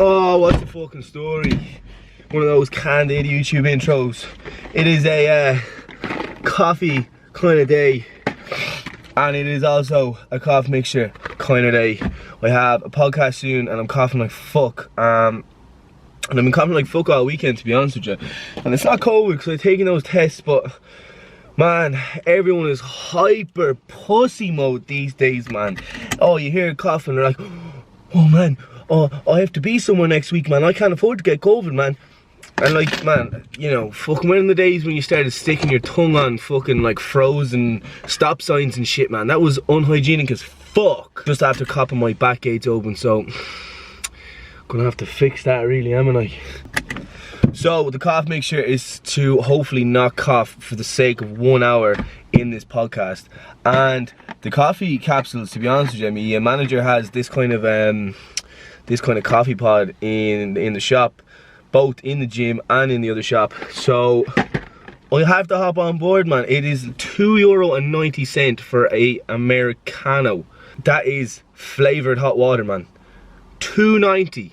Oh, what's the fucking story? One of those candid YouTube intros. It is a coffee kind of day, and it is also a cough mixture kind of day. I have a podcast soon and I'm coughing like fuck. And I've been coughing like fuck all weekend, to be honest with you. And it's not COVID because I've taken those tests, but man, everyone is hyper pussy mode these days, man. Oh, you hear a coughing, they're like, oh man, oh, I have to be somewhere next week, man. I can't afford to get COVID, man. And like, man, you know, fucking when in the days when you started sticking your tongue on fucking like frozen stop signs and shit, man, that was unhygienic as fuck. Just after copping my back gates open, so gonna have to fix that really, am I? So the cough mixture is to hopefully not cough for the sake of 1 hour in this podcast. And the coffee capsules, to be honest with you, my manager has this kind of coffee pod in the shop, both in the gym and in the other shop. So I have to hop on board, man. It is €2.90 for a Americano. That is flavored hot water, man. $2.90.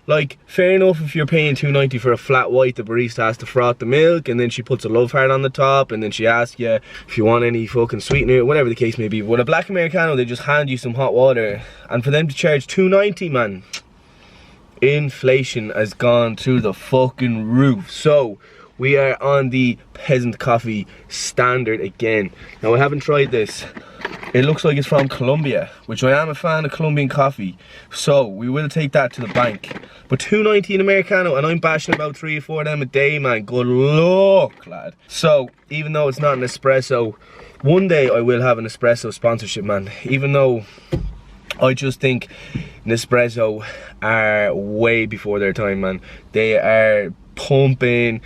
Like, fair enough if you're paying $2.90 for a flat white, the barista has to froth the milk, and then she puts a love heart on the top, and then she asks you if you want any fucking sweetener, whatever the case may be. But with a black Americano, they just hand you some hot water, and for them to charge $2.90, man, inflation has gone through the fucking roof. So we are on the peasant coffee standard again. Now I haven't tried this. It looks like it's from Colombia, which I am a fan of Colombian coffee, so we will take that to the bank. But $2.90 an Americano, and I'm bashing about 3 or 4 of them a day, man. Good luck, lad. So even though it's not an espresso, one day I will have an espresso sponsorship, man. Even though I just think Nespresso are way before their time, man. They are pumping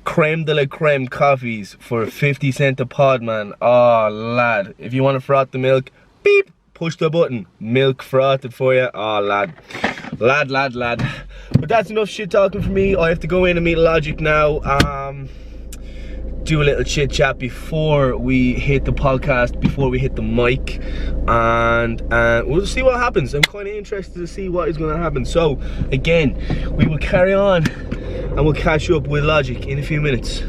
creme de la creme coffees for 50 cents a pod, man. Oh, lad. If you want to froth the milk, beep, push the button. Milk frothed for you. Oh, lad. Lad. But that's enough shit talking for me. I have to go in and meet Logic now. Do a little chit chat before we hit the podcast, before we hit the mic, and we'll see what happens. I'm kind of interested to see what is going to happen. So again, we will carry on and we'll catch up with Logic in a few minutes.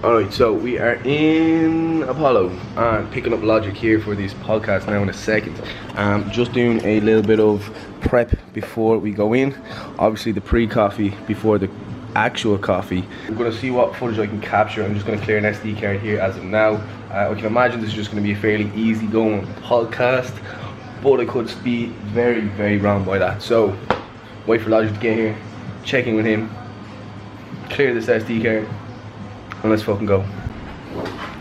Alright, so we are in Apollo and picking up Logic here for this podcast now in a second. Just doing a little bit of prep before we go in. Obviously the pre-coffee before the actual coffee. I'm going to see what footage I can capture. I'm just going to clear an SD card here as of now. I can imagine this is just going to be a fairly easy going podcast, but I could be very, very wrong by that. So wait for Logic to get here, check in with him, clear this SD card, and let's fucking go.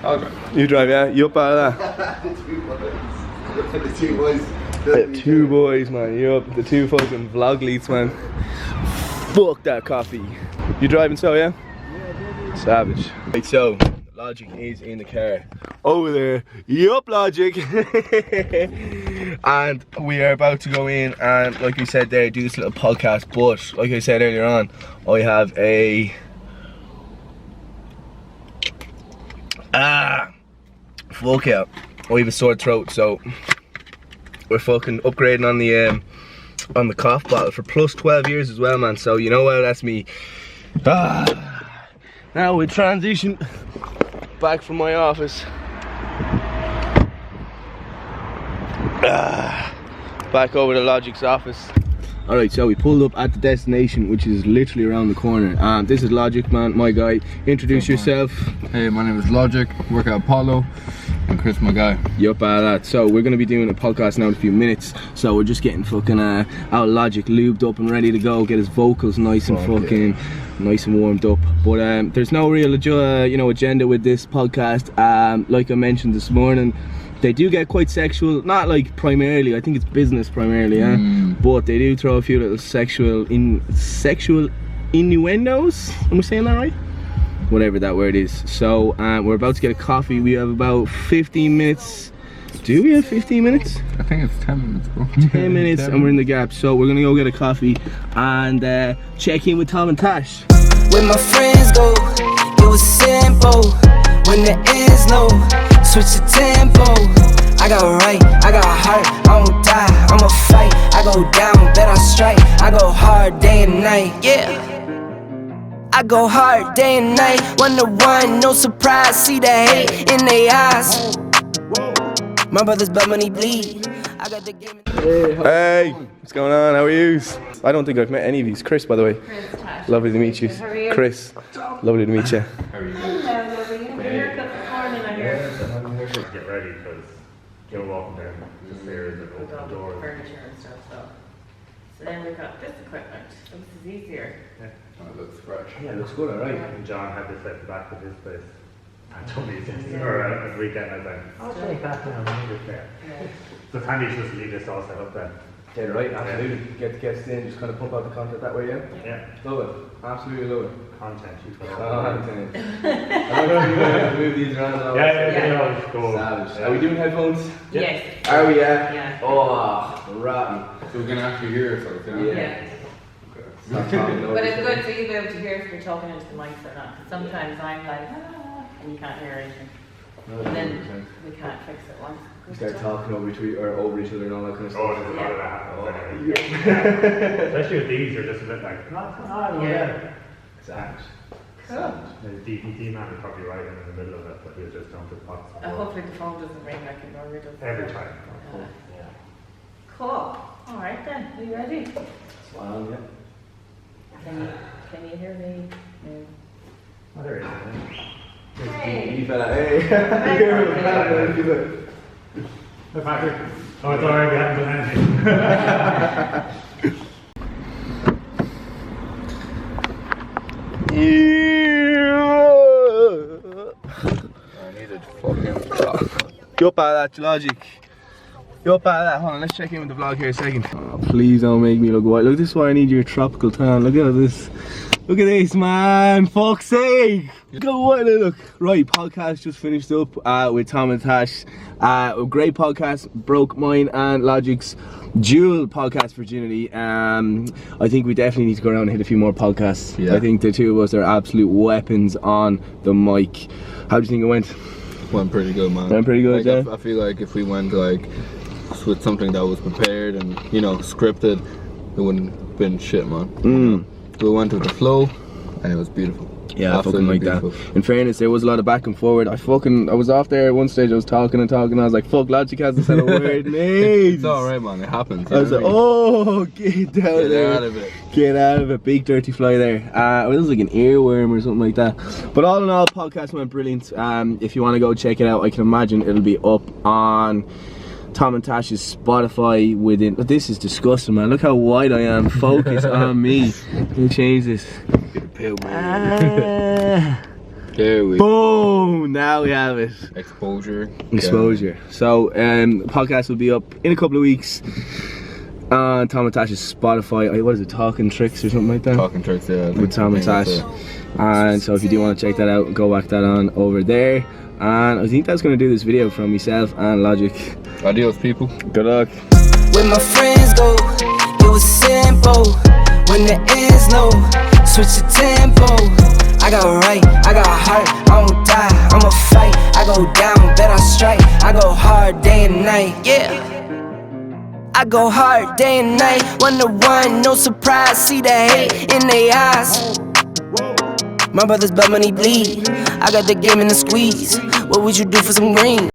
I'll drive. You drive, yeah? You up out of that? The two boys. The two boys, man. You up? The two fucking vlog leads, man. Fuck that coffee. You driving, so yeah? Yeah, savage. Right, so Logic is in the car over there. Yup, Logic. And we are about to go in and, like we said there, do this little podcast. But like I said earlier on, I have a fuck yeah, I have a sore throat, so we're fucking upgrading on the cough bottle for plus 12 years as well, man. So you know what, that's me. Now we transition back from my office, back over to Logic's office. Alright, so we pulled up at the destination, which is literally around the corner. This is Logic, man, my guy. Introduce yourself. Hey, my name is Logic, work at Apollo, and Chris, my guy. Yup, that. So we're gonna be doing a podcast now in a few minutes. So we're just getting fucking our Logic lubed up and ready to go, get his vocals nice and fucking nice and warmed up. But there's no real agenda with this podcast. Like I mentioned this morning, they do get quite sexual, not like primarily, I think it's business primarily, yeah? But they do throw a few little sexual innuendos, am I saying that right? Whatever that word is. So we're about to get a coffee. We have about 15 minutes. Do we have 15 minutes? I think it's 10 minutes, bro. 10 minutes and we're in the gap. So we're gonna go get a coffee and check in with Tom and Tash. When my friends go, it was simple. When the ends low, switch the tempo. I got right, I got heart, I won't die, I'ma fight. I go down, bet I strike. I go hard day and night, yeah. I go hard day and night. 1 to 1, no surprise. See the hate in their eyes. My brothers blood money bleed. I got the game. Hey, what's going on? How are you? I don't think I've met any of you. Chris, by the way. Chris, Lovely to meet you. How are you? Chris, lovely to meet you. Hello, lovely. You have a haircut this morning, I hear. Get ready because you're walking down the stairs and With open all the the door. furniture and stuff, so then we've got this equipment. So this is easier. It looks fresh. Yeah, it looks good, alright. And John had this at the back of his place. I told me this or a weekend. I was like, I'll take that when I'm in there. Yeah. So it's handy just to leave this all set up then. Yeah, right, absolutely. Get the guests in, just kind of pump out the content that way, yeah? Yeah. Love it. Absolutely love it. Content. You put Oh, on. I'm saying. I'm going to move these around and all that. Yeah. Cool. Savage. Yeah. Are we doing headphones? Yes. Are we, yeah? Yeah. Oh, rotten. So we can actually hear ourselves, yeah? Yeah. Stop talking over But it's each good other. so you'll be able to hear if you're talking into the mics or not. 'Cause sometimes I'm like, and you can't hear anything. And then 100%. we can't fix it once. We start talking over each other and all that kind of Oh, stuff. there's a lot of that happens anyway. Especially with these, you're just a bit like, Yeah. Savage. Cool. The DPT man is probably right in the middle of it, but he'll just jump to the box. Hopefully the phone doesn't ring like it normally does. Every time. Yeah. Cool. All right then. Are you ready? Spot on, yeah. Can you hear me? No. Oh, there he is. Hey. You fella, hey. You Hey, Patrick. Oh, it's alright, we haven't done anything. I needed fucking chocolate. You up at that, Logic? You up at that? Hold on, let's check in with the vlog here a second. Oh, please don't make me look white. Look, this is why I need your tropical tan. Look at this. Look at this, man. Fuck's sake. Look how white I look. Right, podcast just finished up with Tom and Tash. A great podcast. Broke mine and Logic's dual podcast virginity. I think we definitely need to go around and hit a few more podcasts. Yeah. I think the two of us are absolute weapons on the mic. How do you think it went? Went pretty good, man. Went pretty good, like, yeah? I feel like if we went like with something that was prepared and, you know, scripted, it wouldn't have been shit, man. We went with the flow and it was beautiful. Yeah, I fucking Absolutely like that. beautiful. In fairness, there was a lot of back and forward. I was off there at one stage, I was talking and talking, I was like, fuck, Logic hasn't said a word in ages. It's alright, man. It happens. I was like, oh, get down Get there. out of it. Get out of it, big dirty fly there. It was like an earworm or something like that. But all in all, podcast went brilliant. If you want to go check it out, I can imagine it'll be up on Tom and Tash's Spotify within. This is disgusting, man. Look how wide I am. Focus on me. Let me change this. There we Boom! Now we have it. Exposure. Exposure. So, podcast will be up in a couple of weeks on Tom and Tash's Spotify. What is it? Talking Tricks or something like that? Talking tricks, yeah. With Tom and Tash. And so if you do want to check that out, go whack that on over there. And I think that's going to do this video from myself and Logic. Adios, people. Good luck. Where my friends go, it was simple. When the ends low, switch the tempo. I got right, I got heart, I won't die, I'ma fight. I go down, bet I strike. I go hard day and night, yeah. I go hard day and night. 1 to 1, no surprise. See the hate in their eyes. My brothers blood money bleed. I got the game in the squeeze. What would you do for some green?